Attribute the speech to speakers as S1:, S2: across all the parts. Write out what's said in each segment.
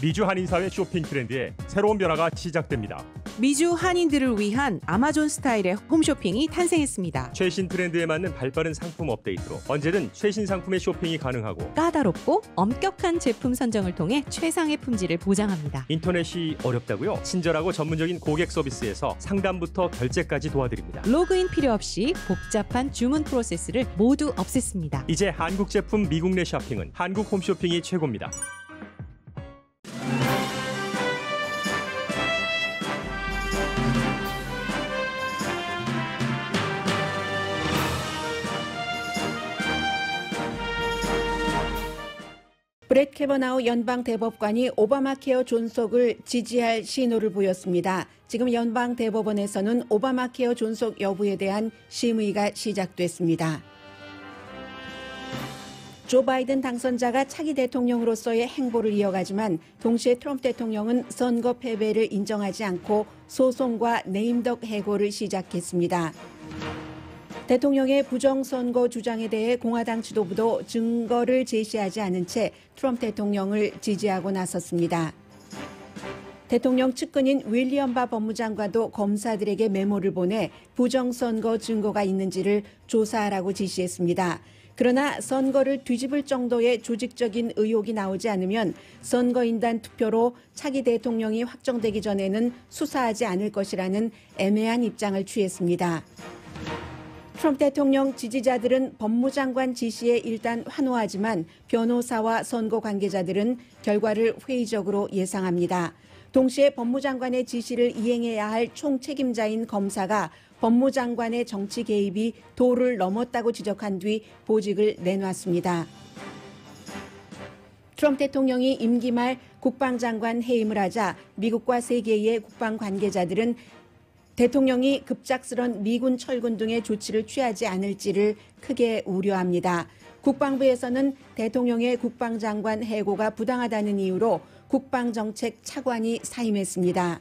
S1: 미주 한인사회 쇼핑 트렌드에 새로운 변화가 시작됩니다.
S2: 미주 한인들을 위한 아마존 스타일의 홈쇼핑이 탄생했습니다.
S1: 최신 트렌드에 맞는 발빠른 상품 업데이트로 언제든 최신 상품의 쇼핑이 가능하고
S2: 까다롭고 엄격한 제품 선정을 통해 최상의 품질을 보장합니다.
S1: 인터넷이 어렵다고요? 친절하고 전문적인 고객 서비스에서 상담부터 결제까지 도와드립니다.
S2: 로그인 필요 없이 복잡한 주문 프로세스를 모두 없앴습니다.
S1: 이제 한국 제품 미국 내 쇼핑은 한국 홈쇼핑이 최고입니다.
S3: 브렛 캐버나우 연방 대법관이 오바마 케어 존속을 지지할 신호를 보였습니다. 지금 연방 대법원에서는 오바마 케어 존속 여부에 대한 심의가 시작됐습니다. 조 바이든 당선자가 차기 대통령으로서의 행보를 이어가지만 동시에 트럼프 대통령은 선거 패배를 인정하지 않고 소송과 네임덕 해고를 시작했습니다. 대통령의 부정선거 주장에 대해 공화당 지도부도 증거를 제시하지 않은 채 트럼프 대통령을 지지하고 나섰습니다. 대통령 측근인 윌리엄 바 법무장관도 검사들에게 메모를 보내 부정선거 증거가 있는지를 조사하라고 지시했습니다. 그러나 선거를 뒤집을 정도의 조직적인 의혹이 나오지 않으면 선거인단 투표로 차기 대통령이 확정되기 전에는 수사하지 않을 것이라는 애매한 입장을 취했습니다. 트럼프 대통령 지지자들은 법무장관 지시에 일단 환호하지만 변호사와 선거 관계자들은 결과를 회의적으로 예상합니다. 동시에 법무장관의 지시를 이행해야 할 총책임자인 검사가 법무장관의 정치 개입이 도를 넘었다고 지적한 뒤 보직을 내놨습니다. 트럼프 대통령이 임기 말 국방장관 해임을 하자 미국과 세계의 국방 관계자들은 대통령이 급작스런 미군 철군 등의 조치를 취하지 않을지를 크게 우려합니다. 국방부에서는 대통령의 국방장관 해고가 부당하다는 이유로 국방정책 차관이 사임했습니다.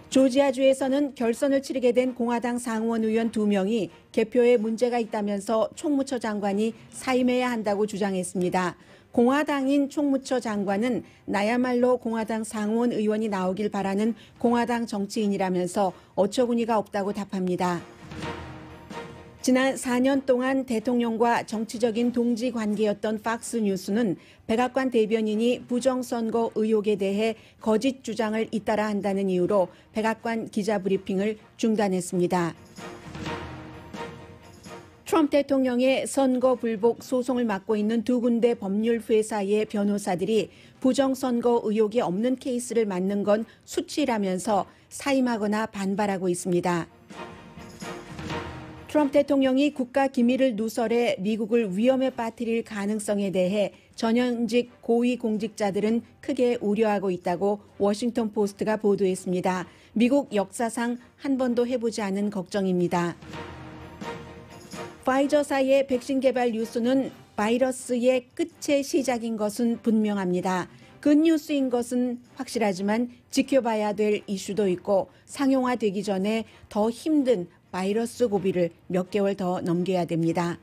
S3: 조지아주에서는 결선을 치르게 된 공화당 상원 의원 2명이 개표에 문제가 있다면서 총무처 장관이 사임해야 한다고 주장했습니다. 공화당인 총무처 장관은 나야말로 공화당 상원 의원이 나오길 바라는 공화당 정치인이라면서 어처구니가 없다고 답합니다. 지난 4년 동안 대통령과 정치적인 동지 관계였던 팍스뉴스는 백악관 대변인이 부정선거 의혹에 대해 거짓 주장을 잇따라 한다는 이유로 백악관 기자 브리핑을 중단했습니다. 트럼프 대통령의 선거 불복 소송을 맡고 있는 두 군데 법률 회사의 변호사들이 부정선거 의혹이 없는 케이스를 맡는 건 수치라면서 사임하거나 반발하고 있습니다. 트럼프 대통령이 국가 기밀을 누설해 미국을 위험에 빠뜨릴 가능성에 대해 전현직 고위 공직자들은 크게 우려하고 있다고 워싱턴 포스트가 보도했습니다. 미국 역사상 한 번도 해보지 않은 걱정입니다. 파이저사의 백신 개발 뉴스는 바이러스의 끝의 시작인 것은 분명합니다. 굿뉴스인 것은 확실하지만 지켜봐야 될 이슈도 있고 상용화되기 전에 더 힘든 바이러스 고비를 몇 개월 더 넘겨야 됩니다.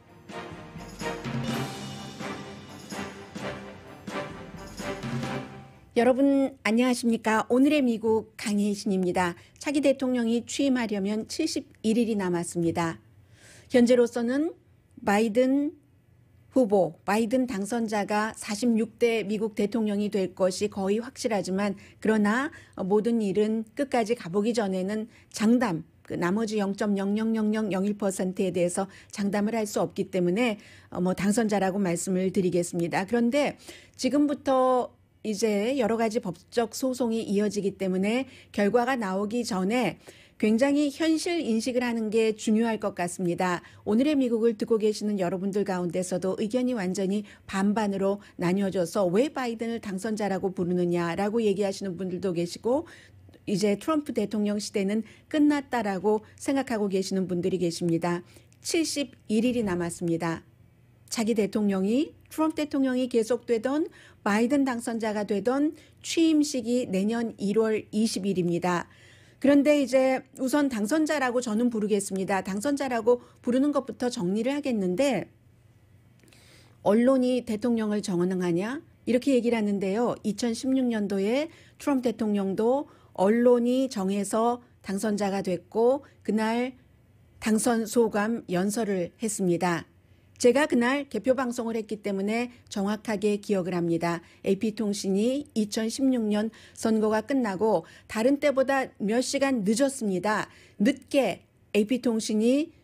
S3: 여러분 안녕하십니까? 오늘의 미국 강혜신입니다. 차기 대통령이 취임하려면 71일이 남았습니다. 현재로서는 바이든 후보, 바이든 당선자가 46대 미국 대통령이 될 것이 거의 확실하지만 그러나 모든 일은 끝까지 가보기 전에는 장담, 나머지 0.00001%에 대해서 장담을 할 수 없기 때문에 당선자라고 말씀을 드리겠습니다. 그런데 지금부터 이제 여러 가지 법적 소송이 이어지기 때문에 결과가 나오기 전에 굉장히 현실 인식을 하는 게 중요할 것 같습니다. 오늘의 미국을 듣고 계시는 여러분들 가운데서도 의견이 완전히 반반으로 나뉘어져서 왜 바이든을 당선자라고 부르느냐라고 얘기하시는 분들도 계시고 이제 트럼프 대통령 시대는 끝났다라고 생각하고 계시는 분들이 계십니다. 71일이 남았습니다. 차기 대통령이 트럼프 대통령이 계속되던 바이든 당선자가 되던 취임식이 내년 1월 20일입니다. 그런데 이제 우선 당선자라고 저는 부르겠습니다. 당선자라고 부르는 것부터 정리를 하겠는데 언론이 대통령을 정언하냐? 이렇게 얘기를 하는데요. 2016년도에 트럼프 대통령도 언론이 정해서 당선자가 됐고 그날 당선 소감 연설을 했습니다. 제가 그날 개표 방송을 했기 때문에 정확하게 기억을 합니다. AP통신이 2016년 선거가 끝나고 다른 때보다 몇 시간 늦었습니다. 늦게 AP통신이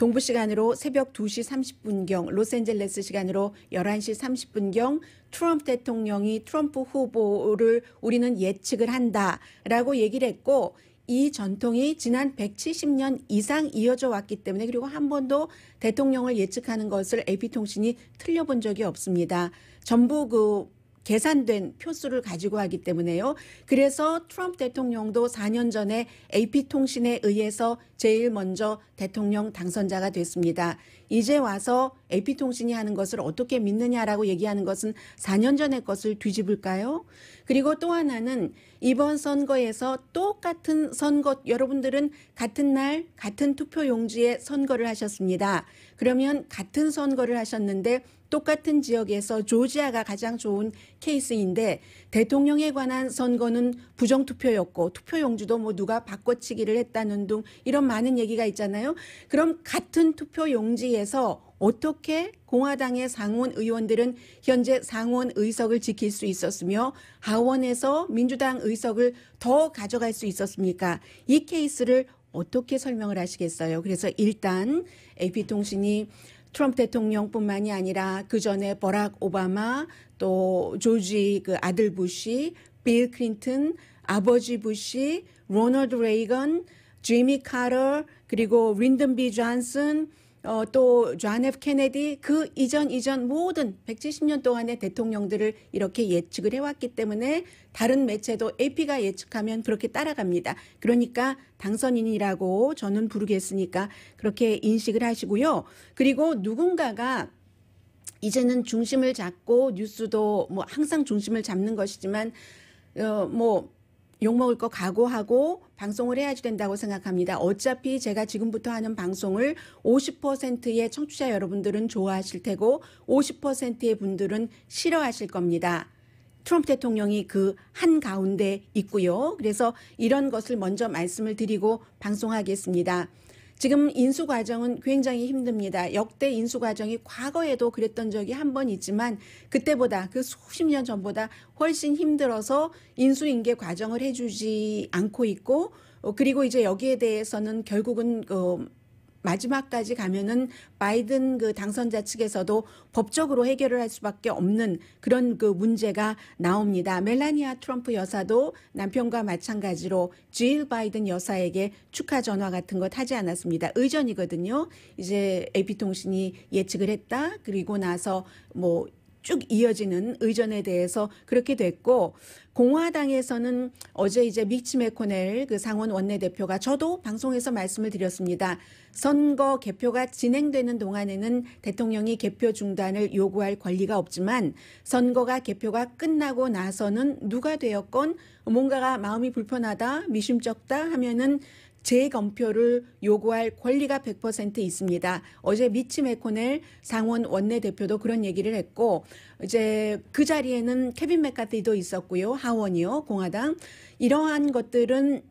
S3: 동부 시간으로 새벽 2시 30분경, 로스앤젤레스 시간으로 11시 30분경 트럼프 대통령이 트럼프 후보를 우리는 예측을 한다라고 얘기를 했고 이 전통이 지난 170년 이상 이어져 왔기 때문에 그리고 한 번도 대통령을 예측하는 것을 AP통신이 틀려본 적이 없습니다. 전부 그 계산된 표수를 가지고 하기 때문에요. 그래서 트럼프 대통령도 4년 전에 AP통신에 의해서 제일 먼저 대통령 당선자가 됐습니다. 이제 와서 AP통신이 하는 것을 어떻게 믿느냐라고 얘기하는 것은 4년 전의 것을 뒤집을까요? 그리고 또 하나는 이번 선거에서 똑같은 선거, 여러분들은 같은 날 같은 투표용지에 선거를 하셨습니다. 그러면 같은 선거를 하셨는데 똑같은 지역에서 조지아가 가장 좋은 케이스인데 대통령에 관한 선거는 부정투표였고 투표용지도 뭐 누가 바꿔치기를 했다는 등 이런 많은 얘기가 있잖아요. 그럼 같은 투표용지에서 어떻게 공화당의 상원 의원들은 현재 상원 의석을 지킬 수 있었으며 하원에서 민주당 의석을 더 가져갈 수 있었습니까? 이 케이스를 어떻게 설명을 하시겠어요? 그래서 일단 AP통신이 트럼프 대통령뿐만이 아니라 그 전에 버락 오바마 또 조지 그 아들 부시, 빌 클린턴, 아버지 부시, 로널드 레이건, 지미 카터 그리고 린든 B 존슨 또 존 F 케네디 그 이전 모든 170년 동안의 대통령들을 이렇게 예측을 해왔기 때문에 다른 매체도 AP가 예측하면 그렇게 따라갑니다. 그러니까 당선인이라고 저는 부르겠으니까 그렇게 인식을 하시고요. 그리고 누군가가 이제는 중심을 잡고 뉴스도 뭐 항상 중심을 잡는 것이지만 뭐 욕먹을 거 각오하고 방송을 해야지 된다고 생각합니다. 어차피 제가 지금부터 하는 방송을 50%의 청취자 여러분들은 좋아하실 테고 50%의 분들은 싫어하실 겁니다. 트럼프 대통령이 그 한가운데 있고요. 그래서 이런 것을 먼저 말씀을 드리고 방송하겠습니다. 지금 인수 과정은 굉장히 힘듭니다. 역대 인수 과정이 과거에도 그랬던 적이 한 번 있지만 그때보다 그 수십 년 전보다 훨씬 힘들어서 인수인계 과정을 해주지 않고 있고 그리고 이제 여기에 대해서는 결국은 마지막까지 가면은 바이든 그 당선자 측에서도 법적으로 해결을 할 수밖에 없는 그런 그 문제가 나옵니다. 멜라니아 트럼프 여사도 남편과 마찬가지로 질 바이든 여사에게 축하 전화 같은 것 하지 않았습니다. 의전이거든요. 이제 AP통신이 예측을 했다. 그리고 나서 뭐 쭉 이어지는 의전에 대해서 그렇게 됐고 공화당에서는 어제 이제 미치 매코넬 그 상원 원내대표가 저도 방송에서 말씀을 드렸습니다. 선거 개표가 진행되는 동안에는 대통령이 개표 중단을 요구할 권리가 없지만 선거가 개표가 끝나고 나서는 누가 되었건 뭔가가 마음이 불편하다, 미심쩍다 하면은 재검표를 요구할 권리가 100% 있습니다. 어제 미치 매코넬 상원 원내대표도 그런 얘기를 했고 이제 그 자리에는 케빈 맥카티도 있었고요. 하원이요. 공화당. 이러한 것들은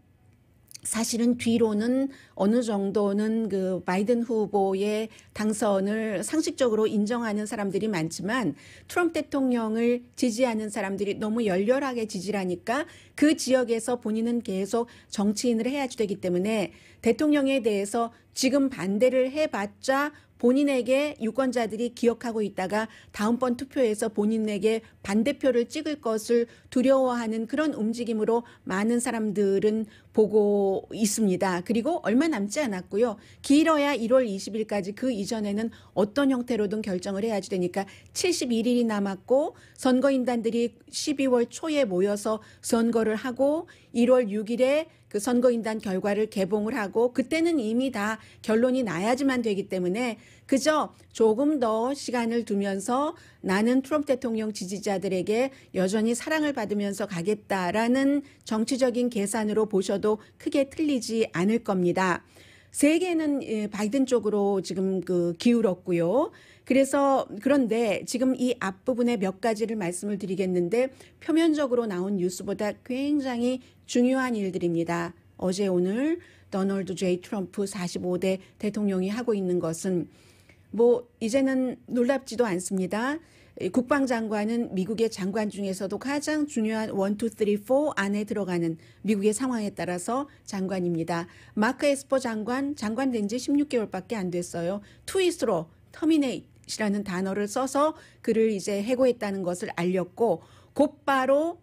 S3: 사실은 뒤로는 어느 정도는 그 바이든 후보의 당선을 상식적으로 인정하는 사람들이 많지만 트럼프 대통령을 지지하는 사람들이 너무 열렬하게 지지를 하니까 그 지역에서 본인은 계속 정치인을 해야지 되기 때문에 대통령에 대해서 지금 반대를 해봤자 본인에게 유권자들이 기억하고 있다가 다음번 투표에서 본인에게 반대표를 찍을 것을 두려워하는 그런 움직임으로 많은 사람들은 보고 있습니다. 그리고 얼마 남지 않았고요. 길어야 1월 20일까지 그 이전에는 어떤 형태로든 결정을 해야지 되니까 71일이 남았고 선거인단들이 12월 초에 모여서 선거를 하고 1월 6일에 그 선거인단 결과를 개봉을 하고 그때는 이미 다 결론이 나야지만 되기 때문에 그저 조금 더 시간을 두면서 나는 트럼프 대통령 지지자들에게 여전히 사랑을 받으면서 가겠다라는 정치적인 계산으로 보셔도 크게 틀리지 않을 겁니다. 세계는 바이든 쪽으로 지금 기울었고요. 그래서 그런데 지금 이 앞부분에 몇 가지를 말씀을 드리겠는데 표면적으로 나온 뉴스보다 굉장히 중요한 일들입니다. 어제 오늘 도널드 J. 트럼프 45대 대통령이 하고 있는 것은 뭐 이제는 놀랍지도 않습니다. 국방장관은 미국의 장관 중에서도 가장 중요한 1, 2, 3, 4 안에 들어가는 미국의 상황에 따라서 장관입니다. 마크 에스퍼 장관 된 지 16개월밖에 안 됐어요. 트윗으로 터미네이트라는 단어를 써서 그를 이제 해고했다는 것을 알렸고 곧바로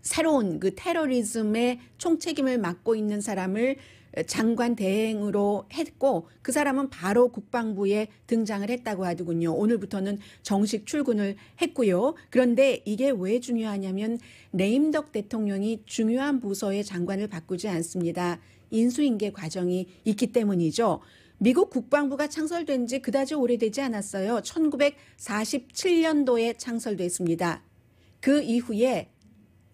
S3: 새로운 테러리즘의 총책임을 맡고 있는 사람을 장관 대행으로 했고 그 사람은 바로 국방부에 등장을 했다고 하더군요. 오늘부터는 정식 출근을 했고요. 그런데 이게 왜 중요하냐면 레임덕 대통령이 중요한 부서의 장관을 바꾸지 않습니다. 인수인계 과정이 있기 때문이죠. 미국 국방부가 창설된 지 그다지 오래되지 않았어요. 1947년도에 창설됐습니다. 그 이후에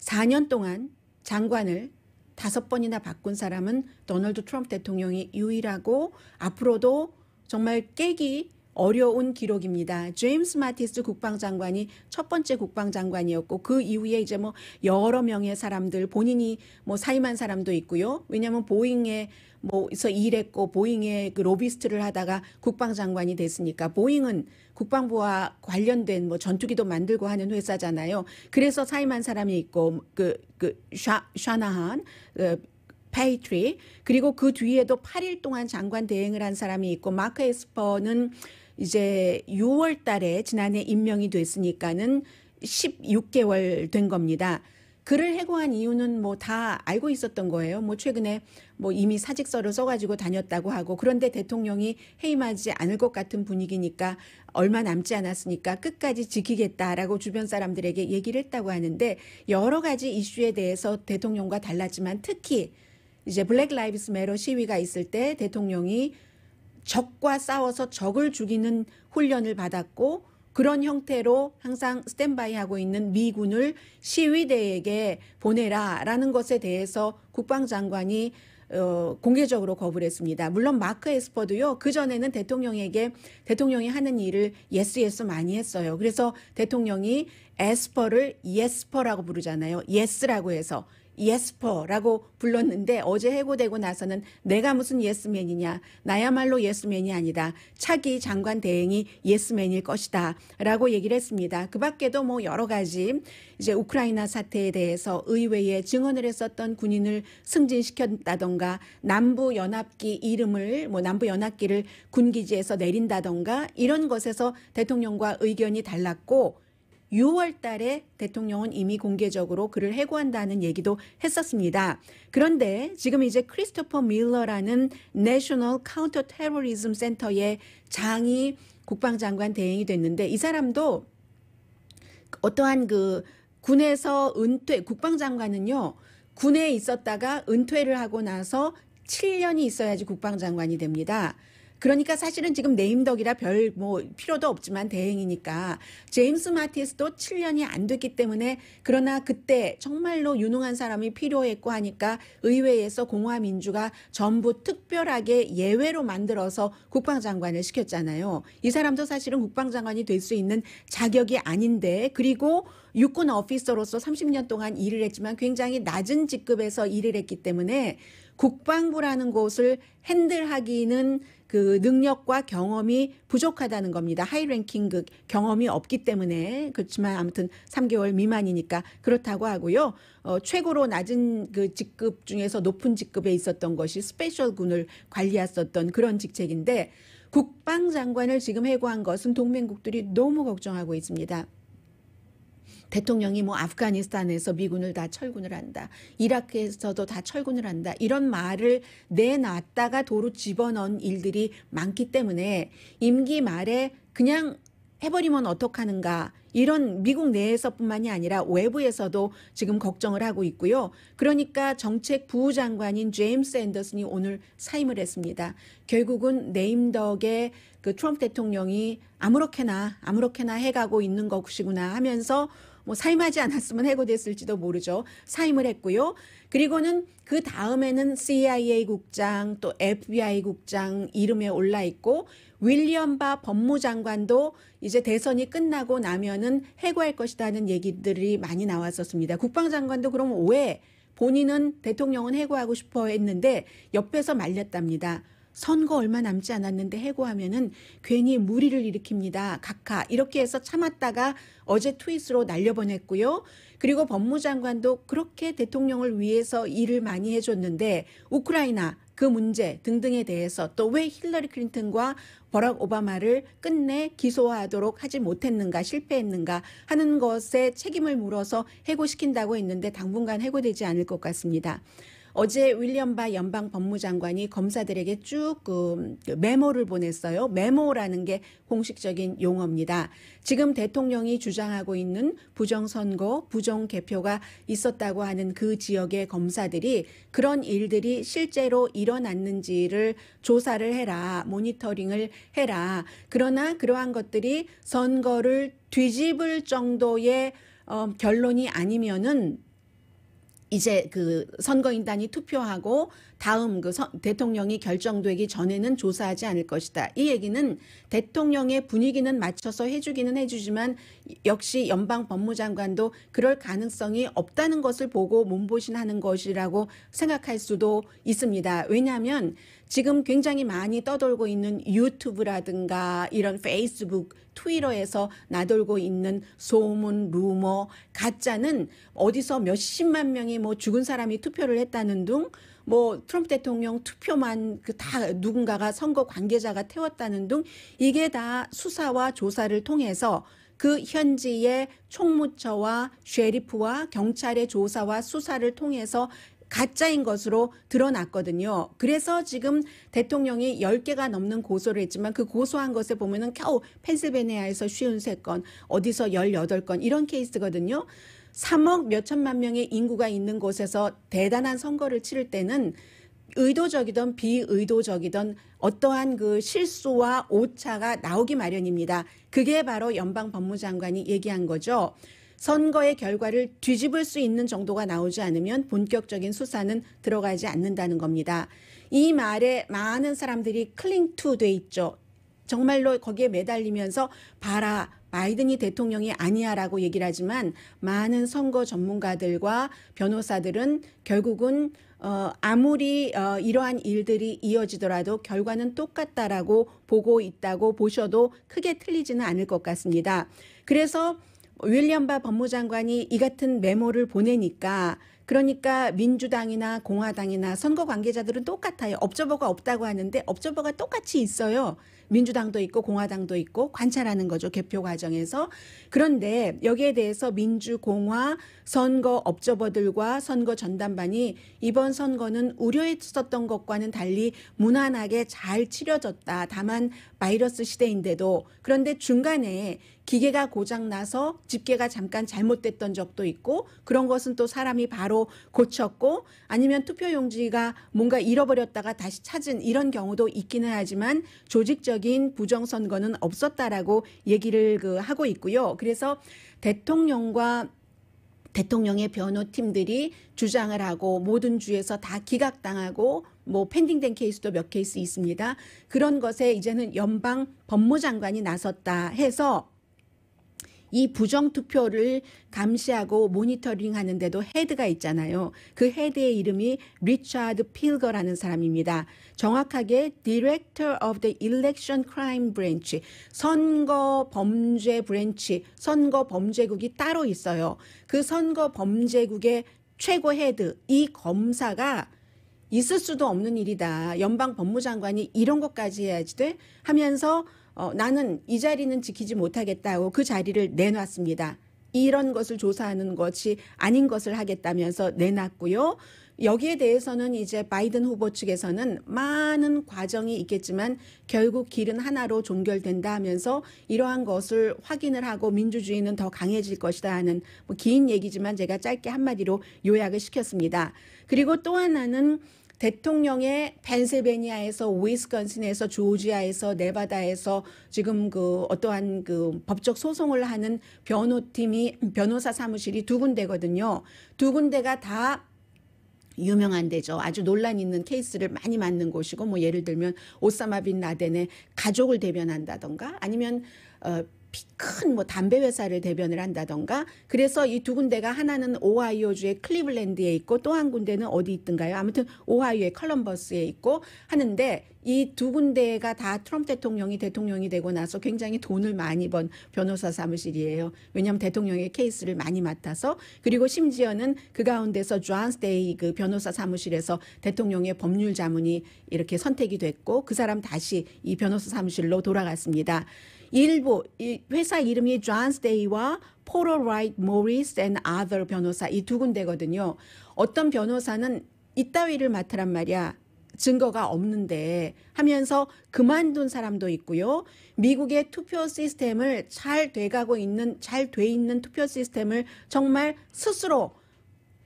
S3: 4년 동안 장관을 5번이나 바꾼 사람은 도널드 트럼프 대통령이 유일하고 앞으로도 정말 깨기 어려운 기록입니다. 제임스 마티스 국방장관이 첫 번째 국방장관이었고 그 이후에 이제 뭐 여러 명의 사람들 본인이 뭐 사임한 사람도 있고요. 왜냐하면 보잉에 뭐서 일했고 보잉의 로비스트를 하다가 국방장관이 됐으니까 보잉은 국방부와 관련된 뭐 전투기도 만들고 하는 회사잖아요. 그래서 사임한 사람이 있고 샤나한 페이트리 그리고 그 뒤에도 8일 동안 장관 대행을 한 사람이 있고 마크 에스퍼는 이제 6월 달에 지난해 임명이 됐으니까는 16개월 된 겁니다. 그를 해고한 이유는 뭐 다 알고 있었던 거예요. 뭐 최근에 뭐 이미 사직서를 써가지고 다녔다고 하고 그런데 대통령이 해임하지 않을 것 같은 분위기니까 얼마 남지 않았으니까 끝까지 지키겠다라고 주변 사람들에게 얘기를 했다고 하는데 여러 가지 이슈에 대해서 대통령과 달랐지만 특히 이제 블랙 라이브스 매터 시위가 있을 때 대통령이 적과 싸워서 적을 죽이는 훈련을 받았고 그런 형태로 항상 스탠바이 하고 있는 미군을 시위대에게 보내라라는 것에 대해서 국방장관이 공개적으로 거부를 했습니다. 물론 마크 에스퍼도요. 그전에는 대통령이 하는 일을 yes 많이 했어요. 그래서 대통령이 에스퍼를 예스퍼라고 부르잖아요. 예스라고 해서 예스퍼라고 불렀는데 어제 해고되고 나서는 내가 무슨 예스맨이냐. 나야말로 예스맨이 아니다. 차기 장관 대행이 예스맨일 것이다. 라고 얘기를 했습니다. 그 밖에도 뭐 여러 가지 이제 우크라이나 사태에 대해서 의회에 증언을 했었던 군인을 승진시켰다던가 남부연합기 이름을 남부연합기를 군기지에서 내린다던가 이런 것에서 대통령과 의견이 달랐고 6월 달에 대통령은 이미 공개적으로 그를 해고한다는 얘기도 했었습니다. 그런데 지금 이제 크리스토퍼 밀러라는 내셔널 카운터 테러리즘 센터의 장이 국방장관 대행이 됐는데 이 사람도 어떠한 군에서 국방장관은요. 군에 있었다가 은퇴를 하고 나서 7년이 있어야지 국방장관이 됩니다. 그러니까 사실은 지금 네임덕이라 별 필요도 없지만 대행이니까 제임스 마티스도 7년이 안 됐기 때문에 그러나 그때 정말로 유능한 사람이 필요했고 하니까 의회에서 공화민주가 전부 특별하게 예외로 만들어서 국방장관을 시켰잖아요. 이 사람도 사실은 국방장관이 될 수 있는 자격이 아닌데 그리고 육군 오피서로서 30년 동안 일을 했지만 굉장히 낮은 직급에서 일을 했기 때문에 국방부라는 곳을 핸들하기는 그 능력과 경험이 부족하다는 겁니다. 하이랭킹 경험이 없기 때문에 그렇지만 아무튼 3개월 미만이니까 그렇다고 하고요. 최고로 낮은 직급 중에서 높은 직급에 있었던 것이 스페셜 군을 관리했었던 그런 직책인데 국방장관을 지금 해고한 것은 동맹국들이 너무 걱정하고 있습니다. 대통령이 아프가니스탄에서 미군을 다 철군을 한다. 이라크에서도 다 철군을 한다. 이런 말을 내놨다가 도로 집어넣은 일들이 많기 때문에 임기 말에 그냥 해버리면 어떡하는가. 이런 미국 내에서뿐만이 아니라 외부에서도 지금 걱정을 하고 있고요. 그러니까 정책 부장관인 제임스 앤더슨이 오늘 사임을 했습니다. 결국은 네임덕의 트럼프 대통령이 아무렇게나 해가고 있는 것이구나 하면서 뭐 사임하지 않았으면 해고됐을지도 모르죠. 사임을 했고요. 그리고는 그 다음에는 CIA 국장 또 FBI 국장 이름에 올라 있고 윌리엄 바 법무장관도 이제 대선이 끝나고 나면은 해고할 것이라는 얘기들이 많이 나왔었습니다. 국방장관도 그럼 왜 본인은 대통령은 해고하고 싶어 했는데 옆에서 말렸답니다. 선거 얼마 남지 않았는데 해고하면은 괜히 무리를 일으킵니다. 각하 이렇게 해서 참았다가 어제 트윗으로 날려보냈고요. 그리고 법무장관도 그렇게 대통령을 위해서 일을 많이 해줬는데 우크라이나 그 문제 등등에 대해서 또 왜 힐러리 클린턴과 버락 오바마를 끝내 기소하도록 하지 못했는가 실패했는가 하는 것에 책임을 물어서 해고시킨다고 했는데 당분간 해고되지 않을 것 같습니다. 어제 윌리엄 바 연방 법무장관이 검사들에게 쭉 그 메모를 보냈어요. 메모라는 게 공식적인 용어입니다. 지금 대통령이 주장하고 있는 부정선거, 부정개표가 있었다고 하는 그 지역의 검사들이 그런 일들이 실제로 일어났는지를 조사를 해라, 모니터링을 해라. 그러나 그러한 것들이 선거를 뒤집을 정도의 결론이 아니면은 이제 그 선거인단이 투표하고 다음 그 대통령이 결정되기 전에는 조사하지 않을 것이다. 이 얘기는 대통령의 분위기는 맞춰서 해주기는 해주지만 역시 연방 법무장관도 그럴 가능성이 없다는 것을 보고 몸보신하는 것이라고 생각할 수도 있습니다. 왜냐하면 지금 굉장히 많이 떠돌고 있는 유튜브라든가 이런 페이스북, 트위터에서 나돌고 있는 소문, 루머, 가짜는 어디서 몇십만 명이 뭐 죽은 사람이 투표를 했다는 둥, 뭐 트럼프 대통령 투표만 다 누군가가 선거 관계자가 태웠다는 둥, 이게 다 수사와 조사를 통해서 그 현지의 총무처와 쉐리프와 경찰의 조사와 수사를 통해서 가짜인 것으로 드러났거든요. 그래서 지금 대통령이 10개가 넘는 고소를 했지만 그 고소한 것에 보면은 겨우 펜실베니아에서 53건, 어디서 18건 이런 케이스거든요. 3억 몇천만 명의 인구가 있는 곳에서 대단한 선거를 치를 때는 의도적이든 비의도적이든 어떠한 그 실수와 오차가 나오기 마련입니다. 그게 바로 연방 법무장관이 얘기한 거죠. 선거의 결과를 뒤집을 수 있는 정도가 나오지 않으면 본격적인 수사는 들어가지 않는다는 겁니다. 이 말에 많은 사람들이 클링투 돼 있죠. 정말로 거기에 매달리면서 봐라, 바이든이 대통령이 아니야라고 얘기를 하지만 많은 선거 전문가들과 변호사들은 결국은 아무리 이러한 일들이 이어지더라도 결과는 똑같다라고 보고 있다고 보셔도 크게 틀리지는 않을 것 같습니다. 그래서 윌리엄 바 법무장관이 이 같은 메모를 보내니까 그러니까 민주당이나 공화당이나 선거 관계자들은 똑같아요. 업저버가 없다고 하는데 업저버가 똑같이 있어요. 민주당도 있고 공화당도 있고 관찰하는 거죠. 개표 과정에서. 그런데 여기에 대해서 민주, 공화, 선거 업저버들과 선거 전담반이 이번 선거는 우려했었던 것과는 달리 무난하게 잘 치러졌다. 다만 바이러스 시대인데도 그런데 중간에 기계가 고장나서 집계가 잠깐 잘못됐던 적도 있고 그런 것은 또 사람이 바로 고쳤고 아니면 투표용지가 뭔가 잃어버렸다가 다시 찾은 이런 경우도 있기는 하지만 조직적인 부정선거는 없었다라고 얘기를 하고 있고요. 그래서 대통령과 대통령의 변호팀들이 주장을 하고 모든 주에서 다 기각당하고 뭐 펜딩된 케이스도 몇 케이스 있습니다. 그런 것에 이제는 연방 법무장관이 나섰다 해서 이 부정투표를 감시하고 모니터링 하는데도 헤드가 있잖아요. 그 헤드의 이름이 리차드 필거라는 사람입니다. 정확하게 Director of the Election Crime Branch, 선거 범죄 브랜치, 선거 범죄국이 따로 있어요. 그 선거 범죄국의 최고 헤드, 이 검사가 있을 수도 없는 일이다. 연방 법무장관이 이런 것까지 해야지 돼? 하면서 나는 이 자리는 지키지 못하겠다고 그 자리를 내놨습니다. 이런 것을 조사하는 것이 아닌 것을 하겠다면서 내놨고요. 여기에 대해서는 이제 바이든 후보 측에서는 많은 과정이 있겠지만 결국 길은 하나로 종결된다 하면서 이러한 것을 확인을 하고 민주주의는 더 강해질 것이다 하는 긴 얘기지만 제가 짧게 한마디로 요약을 시켰습니다. 그리고 또 하나는 대통령의 펜실베니아에서, 위스콘신에서, 조지아에서, 네바다에서 지금 그 어떠한 그 법적 소송을 하는 변호사 사무실이 두 군데거든요. 두 군데가 다 유명한 데죠. 아주 논란 있는 케이스를 많이 맡는 곳이고, 뭐 예를 들면 오사마 빈 라덴의 가족을 대변한다던가, 아니면 큰 뭐 담배 회사를 대변을 한다던가. 그래서 이 두 군데가 하나는 오하이오주의 클리블랜드에 있고 또 한 군데는 어디 있던가요? 아무튼 오하이오의 컬럼버스에 있고 하는데, 이 두 군데가 다 트럼프 대통령이 되고 나서 굉장히 돈을 많이 번 변호사 사무실이에요. 왜냐하면 대통령의 케이스를 많이 맡아서. 그리고 심지어는 그 가운데서 존 스테이 그 변호사 사무실에서 대통령의 법률 자문이 이렇게 선택이 됐고, 그 사람 다시 이 변호사 사무실로 돌아갔습니다. 이 회사 이름이 존 스테이와 포럴 라이트 모리스 앤 아더 변호사, 이 두 군데거든요. 어떤 변호사는 이따위를 맡으란 말이야, 증거가 없는데 하면서 그만둔 사람도 있고요. 미국의 투표 시스템을 잘 돼 있는 투표 시스템을 정말 스스로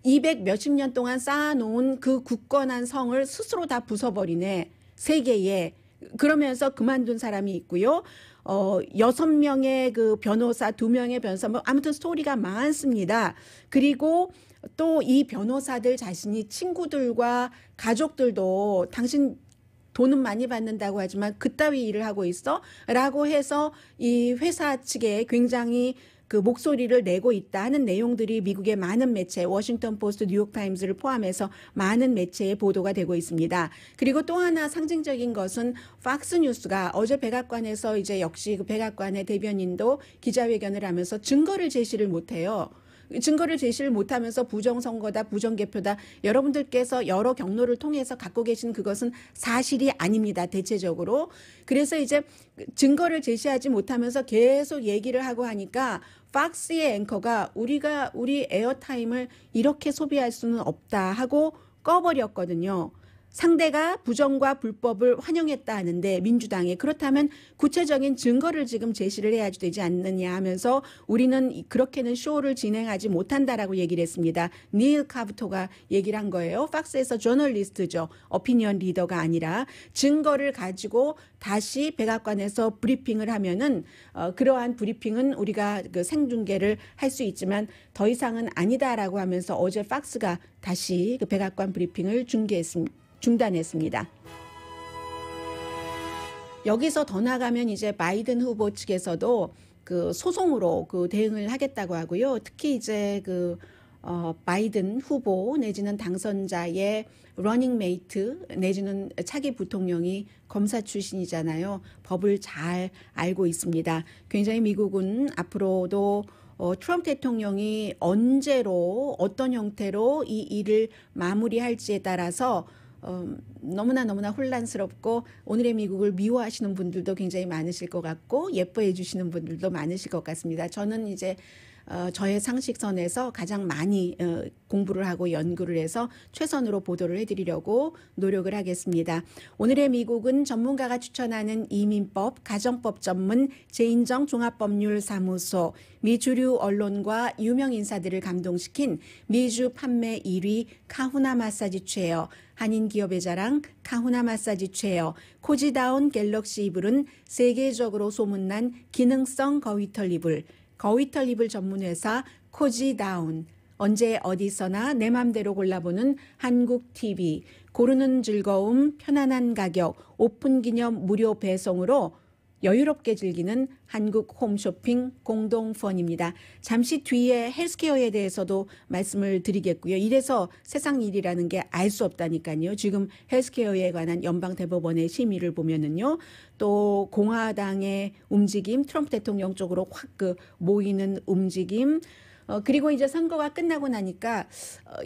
S3: 200 몇십 년 동안 쌓아놓은 그 굳건한 성을 스스로 다 부숴버리네, 세계에. 그러면서 그만둔 사람이 있고요. 6명의 그 변호사, 2명의 변호사, 뭐 아무튼 스토리가 많습니다. 그리고 또 이 변호사들 자신이 친구들과 가족들도 당신 돈은 많이 받는다고 하지만 그따위 일을 하고 있어? 라고 해서 이 회사 측에 굉장히 그 목소리를 내고 있다 하는 내용들이 미국의 많은 매체, 워싱턴 포스트, 뉴욕타임즈를 포함해서 많은 매체에 보도가 되고 있습니다. 그리고 또 하나 상징적인 것은 팍스뉴스가 어제 백악관에서 이제 역시 그 백악관의 대변인도 기자회견을 하면서 증거를 제시를 못해요. 증거를 제시를 못하면서 부정선거다, 부정개표다, 여러분들께서 여러 경로를 통해서 갖고 계신 그것은 사실이 아닙니다, 대체적으로. 그래서 이제 증거를 제시하지 못하면서 계속 얘기를 하고 하니까 팍스의 앵커가 우리 에어타임을 이렇게 소비할 수는 없다 하고 꺼버렸거든요. 상대가 부정과 불법을 환영했다 하는데 민주당이, 그렇다면 구체적인 증거를 지금 제시를 해야 되지 않느냐 하면서 우리는 그렇게는 쇼를 진행하지 못한다라고 얘기를 했습니다. 닐 카부토가 얘기를 한 거예요. 팍스에서 저널리스트죠. 오피니언 리더가 아니라 증거를 가지고 다시 백악관에서 브리핑을 하면은 그러한 브리핑은 우리가 그 생중계를 할 수 있지만 더 이상은 아니다라고 하면서 어제 팍스가 다시 그 백악관 브리핑을 중단했습니다. 여기서 더 나가면 이제 바이든 후보 측에서도 그 소송으로 그 대응을 하겠다고 하고요. 특히 이제 그 바이든 후보 내지는 당선자의 러닝메이트 내지는 차기 부통령이 검사 출신이잖아요. 법을 잘 알고 있습니다. 굉장히 미국은 앞으로도 트럼프 대통령이 언제로 어떤 형태로 이 일을 마무리할지에 따라서 너무나 혼란스럽고, 오늘의 미국을 미워하시는 분들도 굉장히 많으실 것 같고 예뻐해 주시는 분들도 많으실 것 같습니다. 저는 이제 저의 상식선에서 가장 많이 공부를 하고 연구를 해서 최선으로 보도를 해드리려고 노력을 하겠습니다. 오늘의 미국은 전문가가 추천하는 이민법, 가정법 전문 제인정 종합법률사무소, 미주류 언론과 유명 인사들을 감동시킨 미주 판매 1위 카후나 마사지 체어, 한인 기업의 자랑 카후나 마사지 체어, 코지다운 갤럭시 이불은 세계적으로 소문난 기능성 거위털 이불, 거위털 이불 전문회사 코지다운, 언제 어디서나 내 맘대로 골라보는 한국 TV, 고르는 즐거움, 편안한 가격, 오픈 기념 무료 배송으로 여유롭게 즐기는 한국 홈쇼핑 공동펀입니다. 잠시 뒤에 헬스케어에 대해서도 말씀을 드리겠고요. 이래서 세상 일이라는 게 알 수 없다니까요. 지금 헬스케어에 관한 연방대법원의 심의를 보면은요, 또 공화당의 움직임, 트럼프 대통령 쪽으로 확 모이는 움직임, 그리고 이제 선거가 끝나고 나니까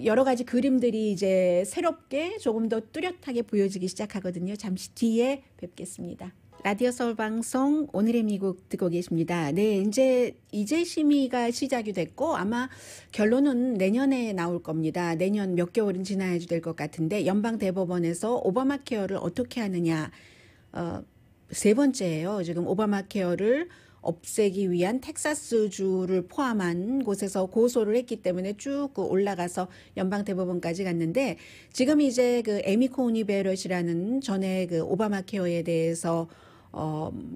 S3: 여러 가지 그림들이 이제 새롭게 조금 더 뚜렷하게 보여지기 시작하거든요. 잠시 뒤에 뵙겠습니다. 라디오 서울 방송 오늘의 미국 듣고 계십니다. 네, 이제 심의가 시작이 됐고 아마 결론은 내년에 나올 겁니다. 내년 몇 개월은 지나야 될 것 같은데, 연방 대법원에서 오바마 케어를 어떻게 하느냐, 세 번째예요. 지금 오바마 케어를 없애기 위한 텍사스주를 포함한 곳에서 고소를 했기 때문에 쭉 올라가서 연방대법원까지 갔는데 지금 이제 그 에미 코니 베럿이라는 전에 그 오바마 케어에 대해서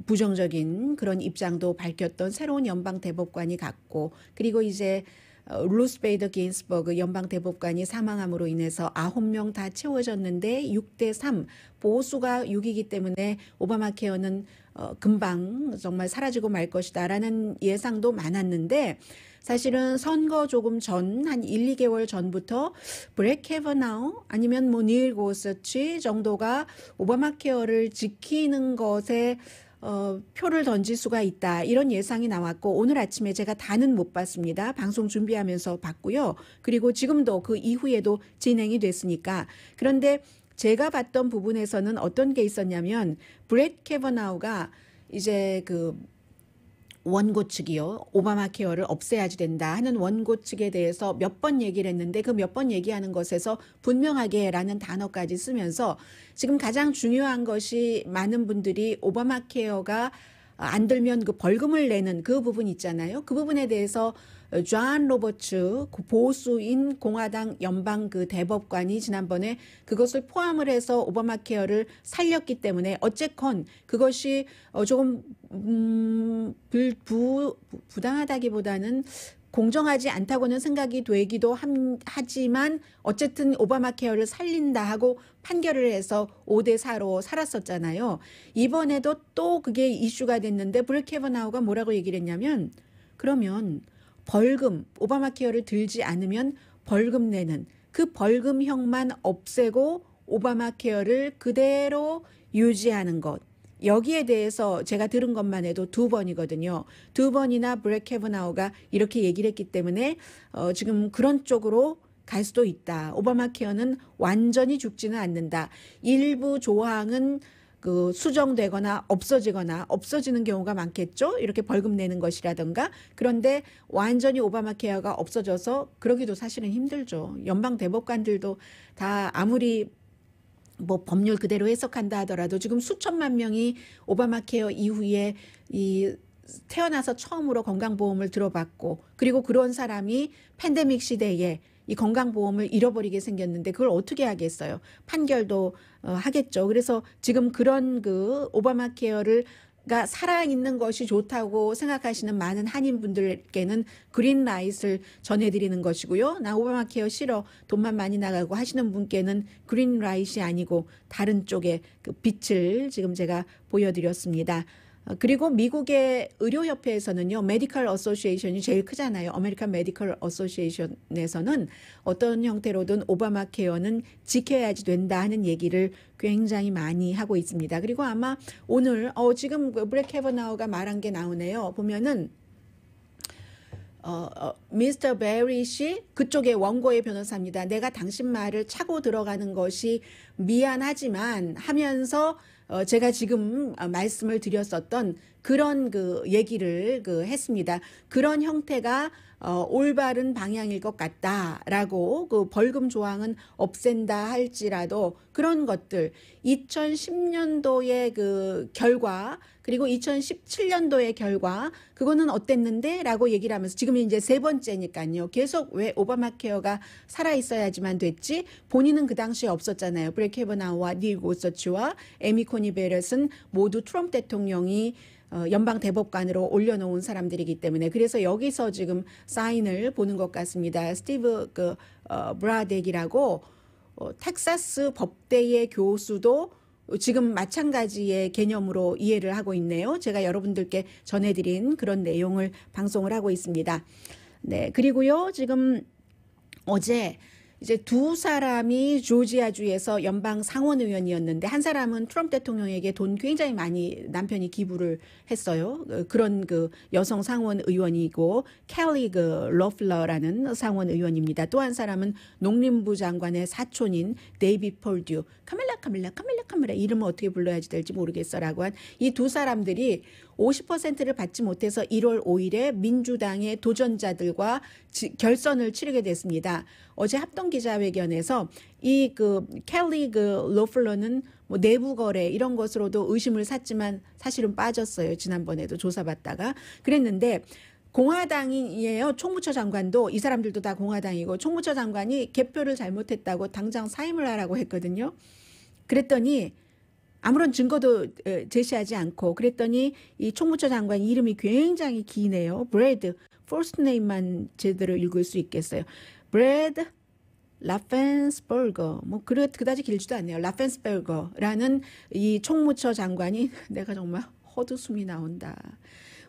S3: 부정적인 그런 입장도 밝혔던 새로운 연방대법관이 갔고 그리고 이제 루스 베이더 기인스버그 연방대법관이 사망함으로 인해서 9명 다 채워졌는데 6대3 보수가 6이기 때문에 오바마 케어는 금방 정말 사라지고 말 것이다라는 예상도 많았는데 사실은 선거 조금 전, 한 1, 2개월 전부터 브렛 캐버나우 아니면 뭐 닐 고서치 정도가 오바마 케어를 지키는 것에 표를 던질 수가 있다. 이런 예상이 나왔고 오늘 아침에 제가 다는 못 봤습니다. 방송 준비하면서 봤고요. 그리고 지금도 그 이후에도 진행이 됐으니까. 그런데 제가 봤던 부분에서는 어떤 게 있었냐면 브렛 캐버나우가 이제 그 원고 측이요. 오바마 케어를 없애야지 된다 하는 원고 측에 대해서 몇 번 얘기를 했는데 그 몇 번 얘기하는 것에서 분명하게라는 단어까지 쓰면서 지금 가장 중요한 것이 많은 분들이 오바마 케어가 안 들면 그 벌금을 내는 그 부분 있잖아요. 그 부분에 대해서 존 로버츠 보수인 공화당 연방 그 대법관이 지난번에 그것을 포함을 해서 오바마 케어를 살렸기 때문에 어쨌건 그것이 조금 부당하다기보다는 공정하지 않다고는 생각이 되기도 하지만 어쨌든 오바마 케어를 살린다 하고 판결을 해서 5대4로 살았었잖아요. 이번에도 또 그게 이슈가 됐는데 브렛 캐버나우가 뭐라고 얘기를 했냐면 그러면 벌금, 오바마 케어를 들지 않으면 벌금 내는 그 벌금형만 없애고 오바마 케어를 그대로 유지하는 것. 여기에 대해서 제가 들은 것만 해도 2번이거든요. 2번이나 브렛 캐버나우가 이렇게 얘기를 했기 때문에 지금 그런 쪽으로 갈 수도 있다. 오바마 케어는 완전히 죽지는 않는다. 일부 조항은 그 수정되거나 없어지는 경우가 많겠죠. 이렇게 벌금 내는 것이라든가. 그런데 완전히 오바마 케어가 없어져서 그러기도 사실은 힘들죠. 연방 대법관들도 다 아무리 뭐 법률 그대로 해석한다 하더라도 지금 수천만 명이 오바마 케어 이후에 이 태어나서 처음으로 건강보험을 들어봤고 그리고 그런 사람이 팬데믹 시대에 이 건강보험을 잃어버리게 생겼는데 그걸 어떻게 하겠어요? 판결도 하겠죠. 그래서 지금 그런 그 오바마 케어가 살아있는 것이 좋다고 생각하시는 많은 한인분들께는 그린라이트를 전해드리는 것이고요. 나 오바마 케어 싫어. 돈만 많이 나가고 하시는 분께는 그린라이트이 아니고 다른 쪽의 그 빛을 지금 제가 보여드렸습니다. 그리고 미국의 의료협회에서는요, 메디컬 어소시에이션이 제일 크잖아요. 아메리칸 메디컬 어소시에이션에서는 어떤 형태로든 오바마 케어는 지켜야지 된다 하는 얘기를 굉장히 많이 하고 있습니다. 그리고 아마 오늘 지금 브렛 캐버나우가 말한 게 나오네요. 보면은 미스터 베리 씨 그쪽의 원고의 변호사입니다. 내가 당신 말을 차고 들어가는 것이 미안하지만 하면서 제가 지금 말씀을 드렸었던 그런 그 얘기를 했습니다. 그런 형태가 올바른 방향일 것 같다라고 그 벌금 조항은 없앤다 할지라도 그런 것들 2010년도의 그 결과 그리고 2017년도의 결과 그거는 어땠는데 라고 얘기를 하면서 지금 이제 세 번째니까요. 계속 왜 오바마 케어가 살아있어야지만 됐지 본인은 그 당시에 없었잖아요. 브렛 캐버나우와 닐 고서치와 에미 코니 베럿은 모두 트럼프 대통령이 연방 대법관으로 올려놓은 사람들이기 때문에 그래서 여기서 지금 사인을 보는 것 같습니다. 스티브 브라덱이라고 텍사스 법대의 교수도 지금 마찬가지의 개념으로 이해를 하고 있네요. 제가 여러분들께 전해드린 그런 내용을 방송을 하고 있습니다. 네, 그리고요 지금 어제 이제 두 사람이 조지아주에서 연방 상원의원이었는데 한 사람은 트럼프 대통령에게 돈 굉장히 많이 남편이 기부를 했어요. 그런 그 여성 상원의원이고 켈리 러플러라는 상원의원입니다. 또 한 사람은 농림부 장관의 사촌인 데이비드 폴듀 카밀라 이름을 어떻게 불러야지 될지 모르겠어라고 한 이 두 사람들이 50%를 받지 못해서 1월 5일에 민주당의 도전자들과 결선을 치르게 됐습니다. 어제 합동 기자회견에서 이 켈리 로플러는 뭐 내부 거래 이런 것으로도 의심을 샀지만 사실은 빠졌어요. 지난번에도 조사받다가 그랬는데 공화당이에요. 총무처 장관도 이 사람들도 다 공화당이고 총무처 장관이 개표를 잘못했다고 당장 사임을 하라고 했거든요. 그랬더니 아무런 증거도 제시하지 않고 그랬더니 이 총무처 장관 이름이 굉장히 기네요. 브래드 퍼스트 네임만 제대로 읽을 수 있겠어요. 브래드 라펜스버거 뭐 그다지 길지도 않네요. 라펜스버거라는 이 총무처 장관이 내가 정말 헛웃음이 나온다.